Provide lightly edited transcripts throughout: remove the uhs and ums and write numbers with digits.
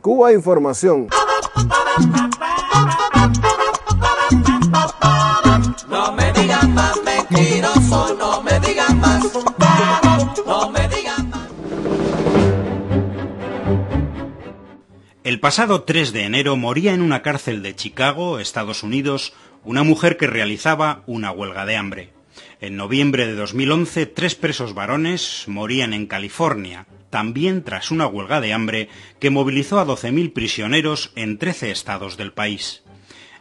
Cuba Información. No me digan más mentiroso, no me digan más, no me digan más. El pasado 3 de enero moría en una cárcel de Chicago, Estados Unidos, una mujer que realizaba una huelga de hambre. En noviembre de 2011, 3 presos varones morían en California, también tras una huelga de hambre que movilizó a 12.000 prisioneros en 13 estados del país.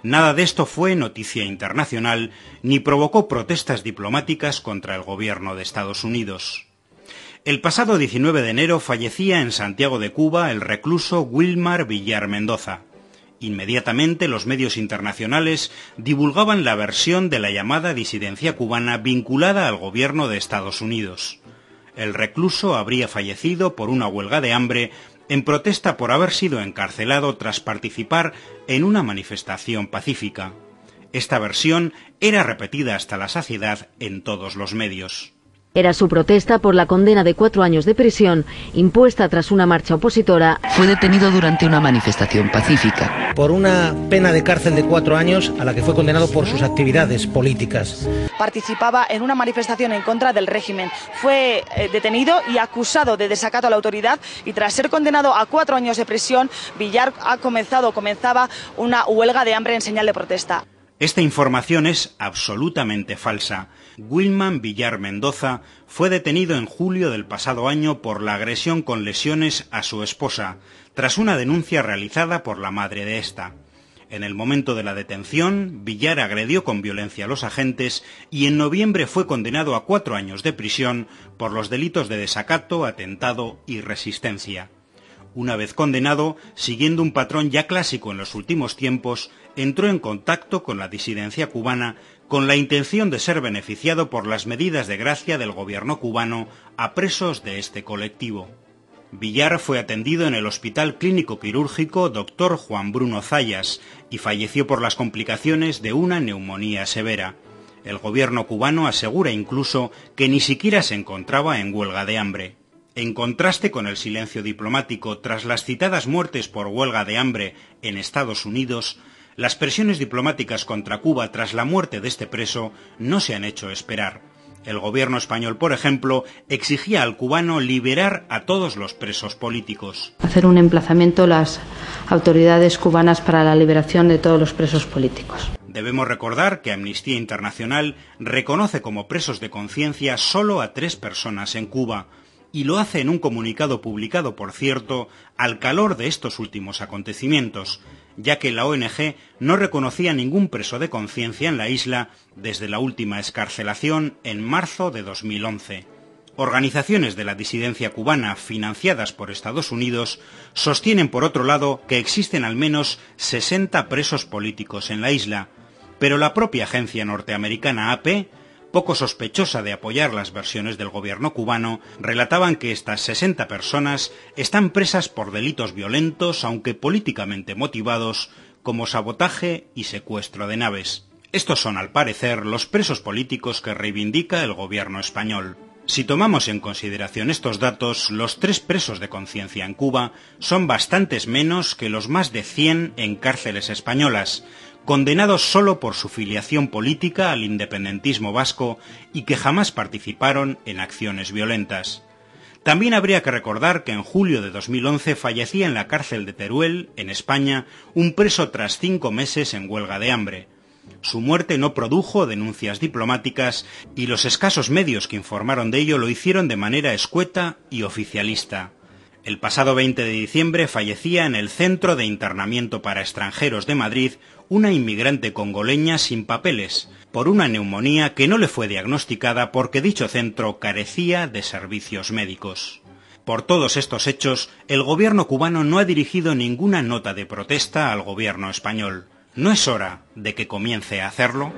Nada de esto fue noticia internacional ni provocó protestas diplomáticas contra el gobierno de Estados Unidos. El pasado 19 de enero fallecía en Santiago de Cuba el recluso Wilmar Villar Mendoza. Inmediatamente los medios internacionales divulgaban la versión de la llamada disidencia cubana vinculada al gobierno de Estados Unidos. El recluso habría fallecido por una huelga de hambre en protesta por haber sido encarcelado tras participar en una manifestación pacífica. Esta versión era repetida hasta la saciedad en todos los medios. Era su protesta por la condena de 4 años de prisión impuesta tras una marcha opositora. Fue detenido durante una manifestación pacífica. Por una pena de cárcel de 4 años a la que fue condenado por sus actividades políticas. Participaba en una manifestación en contra del régimen. Fue detenido y acusado de desacato a la autoridad y tras ser condenado a 4 años de prisión, Villar comenzaba una huelga de hambre en señal de protesta. Esta información es absolutamente falsa. Wilmar Villar Mendoza fue detenido en julio del pasado año por la agresión con lesiones a su esposa, tras una denuncia realizada por la madre de esta. En el momento de la detención, Villar agredió con violencia a los agentes y en noviembre fue condenado a 4 años de prisión por los delitos de desacato, atentado y resistencia. Una vez condenado, siguiendo un patrón ya clásico en los últimos tiempos, entró en contacto con la disidencia cubana con la intención de ser beneficiado por las medidas de gracia del gobierno cubano a presos de este colectivo. Villar fue atendido en el Hospital Clínico Quirúrgico Dr. Juan Bruno Zayas y falleció por las complicaciones de una neumonía severa. El gobierno cubano asegura incluso que ni siquiera se encontraba en huelga de hambre. En contraste con el silencio diplomático tras las citadas muertes por huelga de hambre en Estados Unidos, las presiones diplomáticas contra Cuba tras la muerte de este preso no se han hecho esperar. El gobierno español, por ejemplo, exigía al cubano liberar a todos los presos políticos. Hacer un emplazamiento a las autoridades cubanas para la liberación de todos los presos políticos. Debemos recordar que Amnistía Internacional reconoce como presos de conciencia solo a 3 personas en Cuba, y lo hace en un comunicado publicado, por cierto, al calor de estos últimos acontecimientos, ya que la ONG no reconocía ningún preso de conciencia en la isla desde la última excarcelación en marzo de 2011. Organizaciones de la disidencia cubana financiadas por Estados Unidos sostienen, por otro lado, que existen al menos 60 presos políticos en la isla, pero la propia agencia norteamericana AP, poco sospechosa de apoyar las versiones del gobierno cubano, relataban que estas 60 personas están presas por delitos violentos, aunque políticamente motivados, como sabotaje y secuestro de naves. Estos son, al parecer, los presos políticos que reivindica el gobierno español. Si tomamos en consideración estos datos, los 3 presos de conciencia en Cuba son bastantes menos que los más de 100 en cárceles españolas, condenados solo por su filiación política al independentismo vasco y que jamás participaron en acciones violentas. También habría que recordar que en julio de 2011 fallecía en la cárcel de Teruel, en España, un preso tras 5 meses en huelga de hambre. Su muerte no produjo denuncias diplomáticas y los escasos medios que informaron de ello lo hicieron de manera escueta y oficialista. El pasado 20 de diciembre fallecía en el Centro de Internamiento para Extranjeros de Madrid una inmigrante congoleña sin papeles, por una neumonía que no le fue diagnosticada porque dicho centro carecía de servicios médicos. Por todos estos hechos, el gobierno cubano no ha dirigido ninguna nota de protesta al gobierno español. ¿No es hora de que comience a hacerlo?